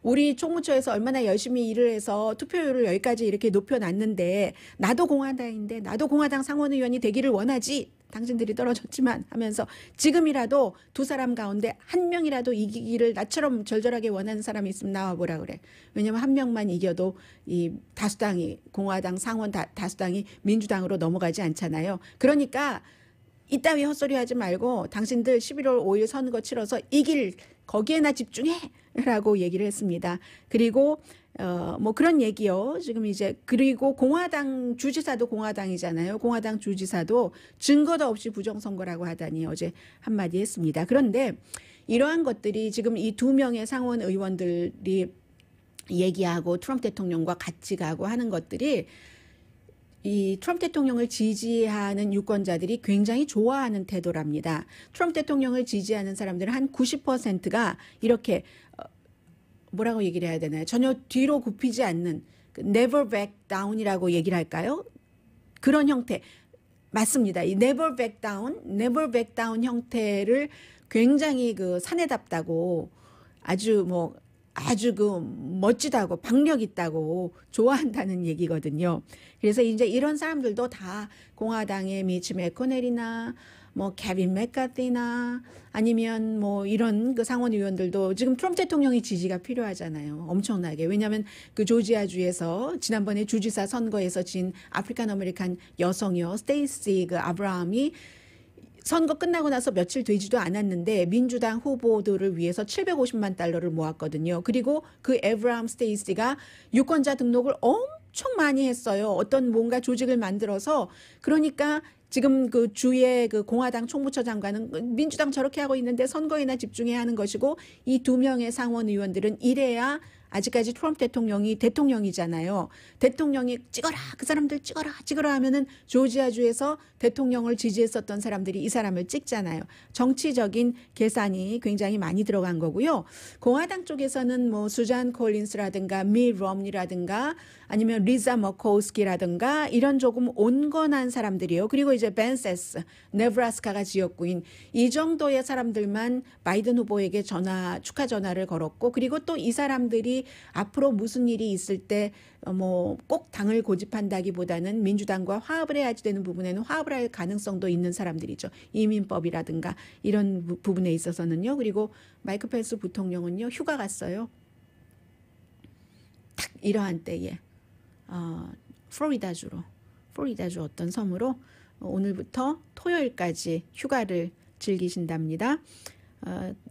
S3: 우리 총무처에서 얼마나 열심히 일을 해서 투표율을 여기까지 이렇게 높여놨는데 나도 공화당인데 나도 공화당 상원의원이 되기를 원하지. 당신들이 떨어졌지만 하면서 지금이라도 두 사람 가운데 한 명이라도 이기기를 나처럼 절절하게 원하는 사람이 있으면 나와보라 그래. 왜냐하면 한 명만 이겨도 이 다수당이 공화당 상원 다수당이 민주당으로 넘어가지 않잖아요. 그러니까 이따위 헛소리 하지 말고 당신들 11월 5일 선거 치러서 이길 거기에나 집중해 라고 얘기를 했습니다. 그리고 뭐 그런 얘기요. 지금 이제 그리고 공화당 주지사도 공화당이잖아요. 공화당 주지사도 증거도 없이 부정선거라고 하다니 어제 한마디 했습니다. 그런데 이러한 것들이 지금 이 두 명의 상원 의원들이 얘기하고 트럼프 대통령과 같이 가고 하는 것들이 이 트럼프 대통령을 지지하는 유권자들이 굉장히 좋아하는 태도랍니다. 트럼프 대통령을 지지하는 사람들은 한 90%가 이렇게 뭐라고 얘기를 해야 되나요? 전혀 뒤로 굽히지 않는 never back down이라고 얘기를 할까요? 그런 형태 맞습니다. 이 never back down 형태를 굉장히 사내답다고 아주 멋지다고 박력 있다고 좋아한다는 얘기거든요. 그래서 이제 이런 사람들도 다 공화당의 미치 매코넬이나 뭐 케빈 맥카티나 아니면 뭐 이런 상원 의원들도 지금 트럼프 대통령의 지지가 필요하잖아요. 엄청나게. 왜냐하면 조지아주에서 지난번에 주지사 선거에서 진 아프리칸 아메리칸 여성이요. 스테이시 아브라함이 선거 끝나고 나서 며칠 되지도 않았는데 민주당 후보들을 위해서 750만 달러를 모았거든요. 그리고 에브라함 스테이시가 유권자 등록을 엄청 많이 했어요. 어떤 뭔가 조직을 만들어서 그러니까 지금 주의 공화당 총무처 장관은 민주당 저렇게 하고 있는데 선거에나 집중해야 하는 것이고 이 두 명의 상원 의원들은 이래야 아직까지 트럼프 대통령이 대통령이잖아요. 대통령이 찍어라 그 사람들 찍어라 하면은 조지아주에서 대통령을 지지했었던 사람들이 이 사람을 찍잖아요. 정치적인 계산이 굉장히 많이 들어간 거고요. 공화당 쪽에서는 뭐 수잔 콜린스라든가 미 럼니라든가 아니면 리자 머코우스키라든가 이런 조금 온건한 사람들이요. 그리고 이제 벤 세스, 네브라스카가 지역구인 이 정도의 사람들만 바이든 후보에게 축하 전화를 걸었고 그리고 또 이 사람들이 앞으로 무슨 일이 있을 때 뭐 꼭 당을 고집한다기보다는 민주당과 화합을 해야지 되는 부분에는 화합을 할 가능성도 있는 사람들이죠. 이민법이라든가 이런 부분에 있어서는요. 그리고 마이크 펜스 부통령은요. 휴가 갔어요. 딱 이러한 때에 플로리다주 어떤 섬으로 오늘부터 토요일까지 휴가를 즐기신답니다.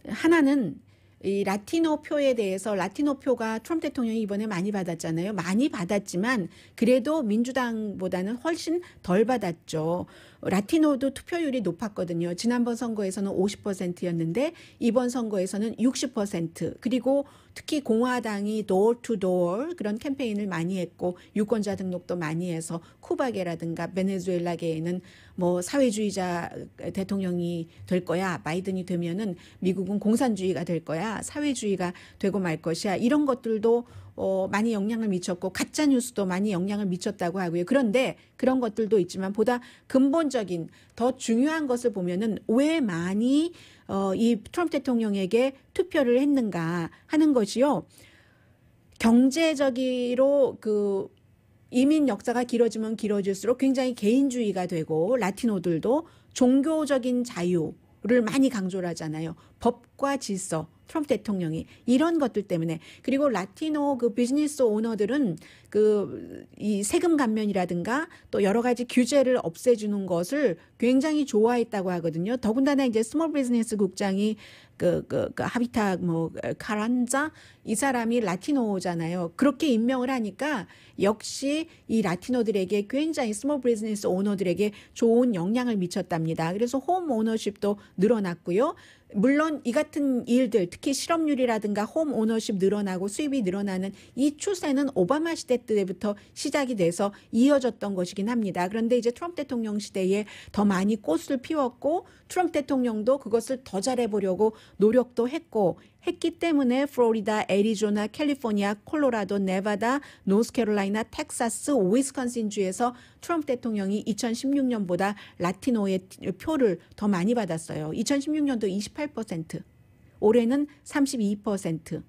S3: 하나는 이 라티노 표에 대해서 라티노 표가 트럼프 대통령이 이번에 많이 받았잖아요. 많이 받았지만 그래도 민주당보다는 훨씬 덜 받았죠. 라티노도 투표율이 높았거든요. 지난번 선거에서는 50%였는데 이번 선거에서는 60% 그리고 특히 공화당이 door to door 그런 캠페인을 많이 했고 유권자 등록도 많이 해서 쿠바계라든가 베네수엘라계에는 뭐 사회주의자 대통령이 될 거야. 바이든이 되면은 미국은 공산주의가 될 거야. 사회주의가 되고 말 것이야. 이런 것들도 많이 영향을 미쳤고 가짜 뉴스도 많이 영향을 미쳤다고 하고요. 그런데 그런 것들도 있지만 보다 근본적인 더 중요한 것을 보면은 왜 많이 이 트럼프 대통령에게 투표를 했는가 하는 것이요. 경제적으로 이민 역사가 길어지면 길어질수록 굉장히 개인주의가 되고 라티노들도 종교적인 자유를 많이 강조를 하잖아요. 법과 질서 트럼프 대통령이 이런 것들 때문에. 그리고 라티노 그 비즈니스 오너들은 그 이 세금 감면이라든가 또 여러 가지 규제를 없애주는 것을 굉장히 좋아했다고 하거든요. 더군다나 이제 스몰 비즈니스 국장이 그 하비타 뭐 카란자 이 사람이 라티노잖아요. 그렇게 임명을 하니까 역시 이 라티노들에게 굉장히 스몰 비즈니스 오너들에게 좋은 영향을 미쳤답니다. 그래서 홈 오너십도 늘어났고요. 물론 이 같은 일들 특히 실업률이라든가 홈 오너십 늘어나고 수입이 늘어나는 이 추세는 오바마 시대 때부터 시작이 돼서 이어졌던 것이긴 합니다. 그런데 이제 트럼프 대통령 시대에 더 많이 꽃을 피웠고 트럼프 대통령도 그것을 더 잘해보려고 노력도 했기 때문에 플로리다, 애리조나, 캘리포니아, 콜로라도, 네바다, 노스캐롤라이나, 텍사스, 위스콘신 주에서 트럼프 대통령이 2016년보다 라티노의 표를 더 많이 받았어요. 2016년도 28%, 올해는 32%.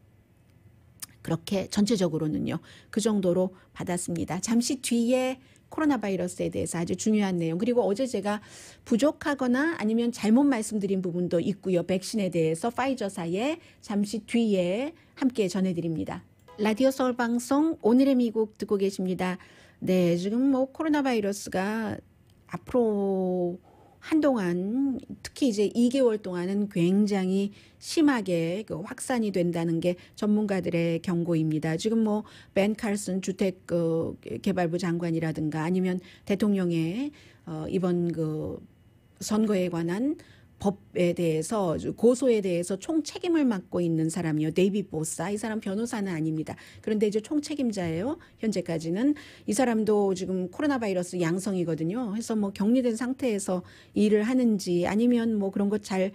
S3: 그렇게 전체적으로는요. 그 정도로 받았습니다. 잠시 뒤에 코로나 바이러스에 대해서 아주 중요한 내용, 그리고 어제 제가 부족하거나 아니면 잘못 말씀드린 부분도 있고요. 백신에 대해서 파이저사에 잠시 뒤에 함께 전해드립니다. 라디오 서울 방송 오늘의 미국 듣고 계십니다. 네, 지금 뭐 코로나 바이러스가 앞으로 한동안 특히 이제 2개월 동안은 굉장히 심하게 그 확산이 된다는 게 전문가들의 경고입니다. 지금 뭐 벤 칼슨 주택 개발부 장관이라든가 아니면 대통령의 이번 그 선거에 관한 법에 대해서 고소에 대해서 총 책임을 맡고 있는 사람이요. 데이비드 보사. 이 사람 변호사는 아닙니다. 그런데 이제 총 책임자예요. 현재까지는. 이 사람도 지금 코로나 바이러스 양성이거든요. 그래서 뭐 격리된 상태에서 일을 하는지 아니면 뭐 그런 것 잘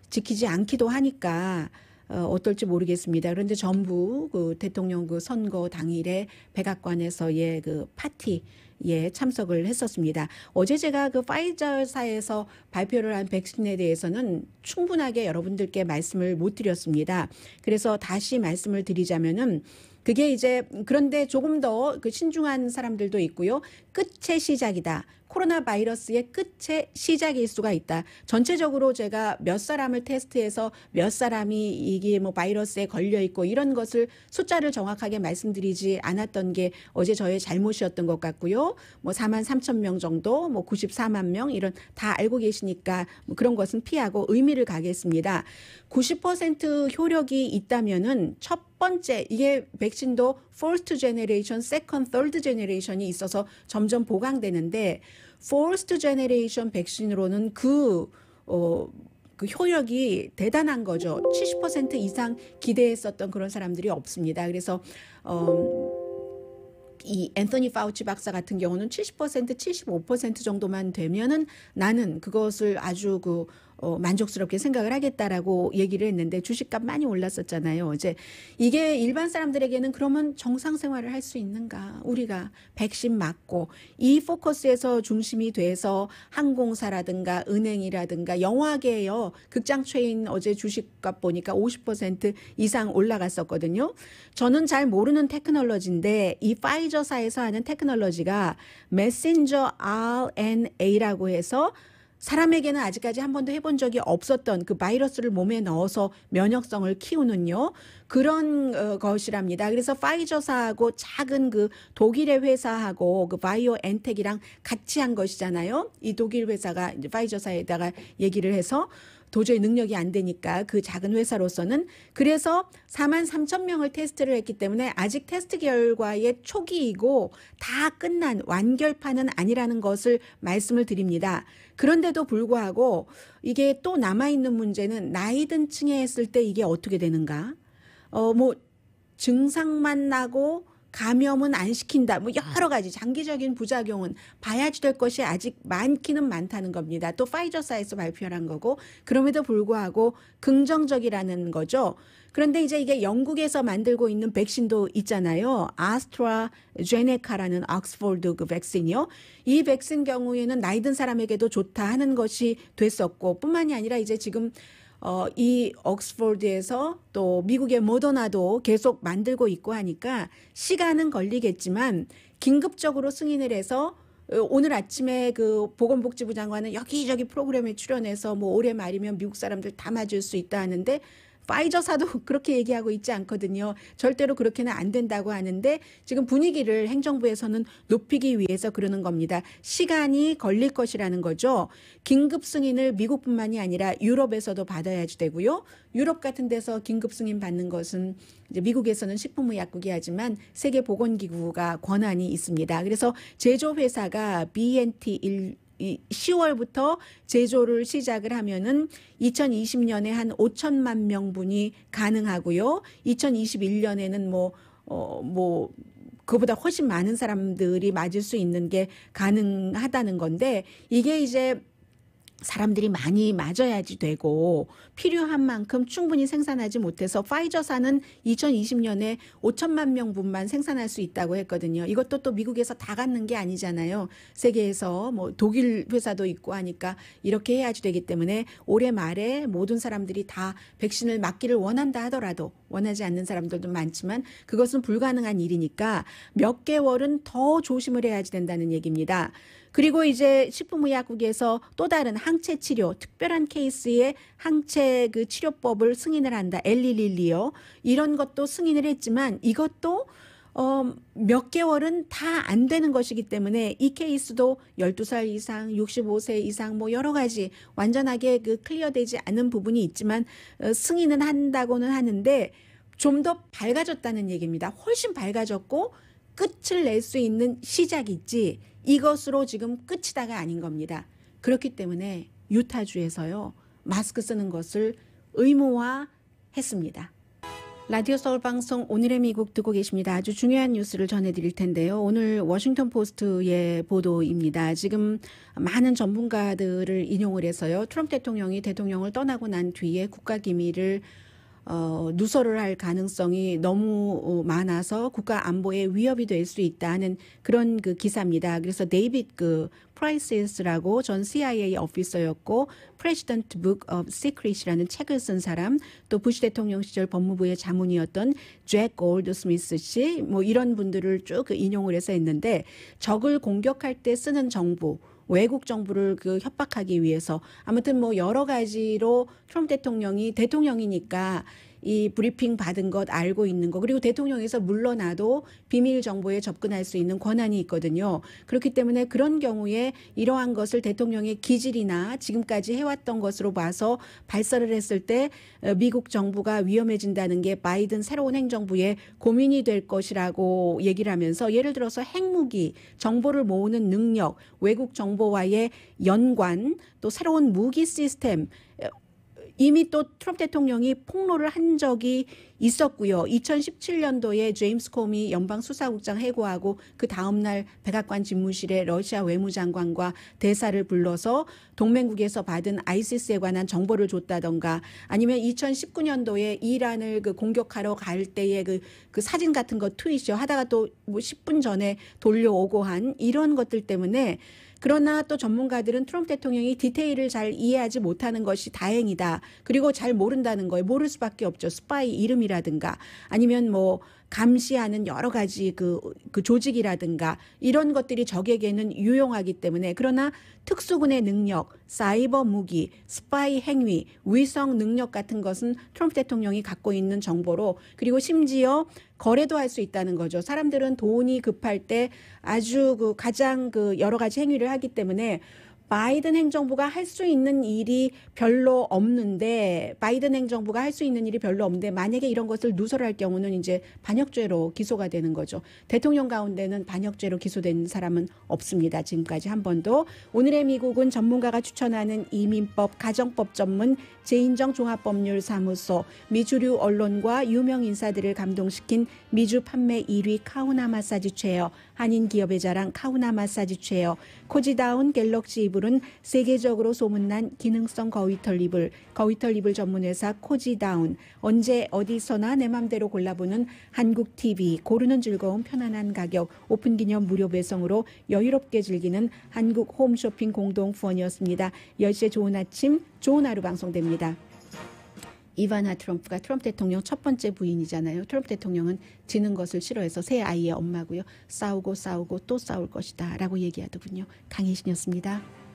S3: 지키지 않기도 하니까 어떨지 모르겠습니다. 그런데 전부 그 대통령 그 선거 당일에 백악관에서의 그 파티에 참석을 했었습니다. 어제 제가 그 파이저사에서 발표를 한 백신에 대해서는 충분하게 여러분들께 말씀을 못 드렸습니다. 그래서 다시 말씀을 드리자면은 그게 이제 그런데 조금 더 그 신중한 사람들도 있고요. 끝의 시작이다. 코로나 바이러스의 끝의 시작일 수가 있다. 전체적으로 제가 몇 사람을 테스트해서 몇 사람이 이게 뭐 바이러스에 걸려 있고 이런 것을 숫자를 정확하게 말씀드리지 않았던 게 어제 저의 잘못이었던 것 같고요. 뭐 4만 3천 명 정도, 뭐 94만 명 이런 다 알고 계시니까 뭐 그런 것은 피하고 의미를 가겠습니다. 90% 효력이 있다면은 첫 번째 이게 백신도 first generation, second, third generation이 있어서 점점 보강되는데 first generation 백신으로는 그 효력이 대단한 거죠. 70% 이상 기대했었던 그런 사람들이 없습니다. 그래서 이 앤서니 파우치 박사 같은 경우는 70%, 75% 정도만 되면은 나는 그것을 아주 만족스럽게 생각을 하겠다라고 얘기를 했는데 주식값 많이 올랐었잖아요. 어제 이게 일반 사람들에게는 그러면 정상 생활을 할 수 있는가? 우리가 백신 맞고 이 포커스에서 중심이 돼서 항공사라든가 은행이라든가 영화계요. 극장 체인 어제 주식값 보니까 50% 이상 올라갔었거든요. 저는 잘 모르는 테크놀로지인데 이 파이저사에서 하는 테크놀로지가 메신저 RNA라고 해서 사람에게는 아직까지 한 번도 해본 적이 없었던 그 바이러스를 몸에 넣어서 면역성을 키우는요. 그런 것이랍니다. 그래서 파이저사하고 작은 그 독일의 회사하고 그 바이오엔텍이랑 같이 한 것이잖아요. 이 독일 회사가 이제 파이저사에다가 얘기를 해서 도저히 능력이 안 되니까 그 작은 회사로서는 그래서 4만 3천 명을 테스트를 했기 때문에 아직 테스트 결과의 초기이고 다 끝난 완결판은 아니라는 것을 말씀을 드립니다. 그런데도 불구하고 이게 또 남아있는 문제는 나이 든 층에 했을 때 이게 어떻게 되는가? 뭐 증상만 나고 감염은 안 시킨다. 뭐 여러 가지 장기적인 부작용은 봐야지 될 것이 아직 많기는 많다는 겁니다. 또 파이저사에서 발표한 거고 그럼에도 불구하고 긍정적이라는 거죠. 그런데 이제 이게 영국에서 만들고 있는 백신도 있잖아요. 아스트라제네카라는 옥스포드 그 백신이요. 이 백신 경우에는 나이 든 사람에게도 좋다 하는 것이 됐었고 뿐만이 아니라 이제 지금 이 옥스포드에서 또 미국의 모더나도 계속 만들고 있고 하니까 시간은 걸리겠지만 긴급적으로 승인을 해서 오늘 아침에 그 보건복지부 장관은 여기저기 프로그램에 출연해서 뭐 올해 말이면 미국 사람들 다 맞을 수 있다 하는데 파이저사도 그렇게 얘기하고 있지 않거든요. 절대로 그렇게는 안 된다고 하는데 지금 분위기를 행정부에서는 높이기 위해서 그러는 겁니다. 시간이 걸릴 것이라는 거죠. 긴급 승인을 미국뿐만이 아니라 유럽에서도 받아야지 되고요. 유럽 같은 데서 긴급 승인 받는 것은 이제 미국에서는 식품의약국이 하지만 세계보건기구가 권한이 있습니다. 그래서 제조회사가 BNT 10월부터 제조를 시작을 하면은 2020년에 한 5천만 명분이 가능하고요. 2021년에는 그보다 훨씬 많은 사람들이 맞을 수 있는 게 가능하다는 건데 이게 이제 사람들이 많이 맞아야지 되고 필요한 만큼 충분히 생산하지 못해서 파이저사는 2020년에 5천만 명분만 생산할 수 있다고 했거든요. 이것도 또 미국에서 다 갖는 게 아니잖아요. 세계에서 뭐 독일 회사도 있고 하니까 이렇게 해야지 되기 때문에 올해 말에 모든 사람들이 다 백신을 맞기를 원한다 하더라도 원하지 않는 사람들도 많지만 그것은 불가능한 일이니까 몇 개월은 더 조심을 해야지 된다는 얘기입니다. 그리고 이제 식품의약국에서 또 다른 항체 치료, 특별한 케이스의 항체 그 치료법을 승인을 한다. 엘리릴리요. 이런 것도 승인을 했지만 이것도 몇 개월은 다 안 되는 것이기 때문에 이 케이스도 12살 이상, 65세 이상 뭐 여러 가지 완전하게 그 클리어되지 않은 부분이 있지만 승인은 한다고는 하는데 좀 더 밝아졌다는 얘기입니다. 훨씬 밝아졌고 끝을 낼 수 있는 시작이 있지 이것으로 지금 끝이다가 아닌 겁니다. 그렇기 때문에 유타주에서요. 마스크 쓰는 것을 의무화했습니다. 라디오 서울 방송 오늘의 미국 듣고 계십니다. 아주 중요한 뉴스를 전해드릴 텐데요. 오늘 워싱턴 포스트의 보도입니다. 지금 많은 전문가들을 인용을 해서요. 트럼프 대통령이 대통령을 떠나고 난 뒤에 국가기밀을 누설을 할 가능성이 너무 많아서 국가 안보에 위협이 될 수 있다는 그런 그 기사입니다. 그래서 데이빗 프라이스라고 전 CIA 오피서였고 President Book of Secret이라는 책을 쓴 사람, 또 부시 대통령 시절 법무부의 자문이었던 잭 골드스미스 씨, 뭐 이런 분들을 쭉 인용을 해서 했는데 적을 공격할 때 쓰는 정보, 외국 정부를 그 협박하기 위해서 아무튼 뭐 여러 가지로 트럼프 대통령이 대통령이니까 이 브리핑 받은 것 알고 있는 거 그리고 대통령에서 물러나도 비밀 정보에 접근할 수 있는 권한이 있거든요. 그렇기 때문에 그런 경우에 이러한 것을 대통령의 기질이나 지금까지 해왔던 것으로 봐서 발설을 했을 때 미국 정부가 위험해진다는 게 바이든 새로운 행정부의 고민이 될 것이라고 얘기를 하면서 예를 들어서 핵무기, 정보를 모으는 능력, 외국 정보와의 연관, 또 새로운 무기 시스템 이미 또 트럼프 대통령이 폭로를 한 적이 있었고요. 2017년도에 제임스 코미 연방수사국장 해고하고 그 다음날 백악관 집무실에 러시아 외무장관과 대사를 불러서 동맹국에서 받은 아이시스에 관한 정보를 줬다던가 아니면 2019년도에 이란을 그 공격하러 갈 때의 그 사진 같은 거 트윗이요. 하다가 또 뭐 10분 전에 돌려오고 한 이런 것들 때문에 그러나 또 전문가들은 트럼프 대통령이 디테일을 잘 이해하지 못하는 것이 다행이다. 그리고 잘 모른다는 거예요. 모를 수밖에 없죠. 스파이 이름이라든가 아니면 뭐 감시하는 여러 가지 그 조직이라든가 이런 것들이 적에게는 유용하기 때문에 그러나 특수군의 능력, 사이버 무기, 스파이 행위, 위성 능력 같은 것은 트럼프 대통령이 갖고 있는 정보로 그리고 심지어 거래도 할 수 있다는 거죠. 사람들은 돈이 급할 때 아주 그 가장 그 여러 가지 행위를 하기 때문에 바이든 행정부가 할 수 있는 일이 별로 없는데 만약에 이런 것을 누설할 경우는 이제 반역죄로 기소가 되는 거죠. 대통령 가운데는 반역죄로 기소된 사람은 없습니다. 지금까지 한 번도. 오늘의 미국은 전문가가 추천하는 이민법, 가정법 전문 제인정 종합법률사무소, 미주류 언론과 유명 인사들을 감동시킨 미주 판매 1위 카우나 마사지 체어, 한인 기업의 자랑 카우나 마사지 체어, 코지다운 갤럭시 이불은 세계적으로 소문난 기능성 거위털 이불 전문회사 코지다운, 언제 어디서나 내 맘대로 골라보는 한국 TV, 고르는 즐거움 편안한 가격, 오픈 기념 무료 배송으로 여유롭게 즐기는 한국 홈쇼핑 공동 후원이었습니다. 10시에 좋은 아침, 좋은 하루 방송됩니다. 이바나 트럼프가 트럼프 대통령 첫 번째 부인이잖아요. 트럼프 대통령은 지는 것을 싫어해서 새 아이의 엄마고요. 싸우고 또 싸울 것이다 라고 얘기하더군요. 강혜신이었습니다.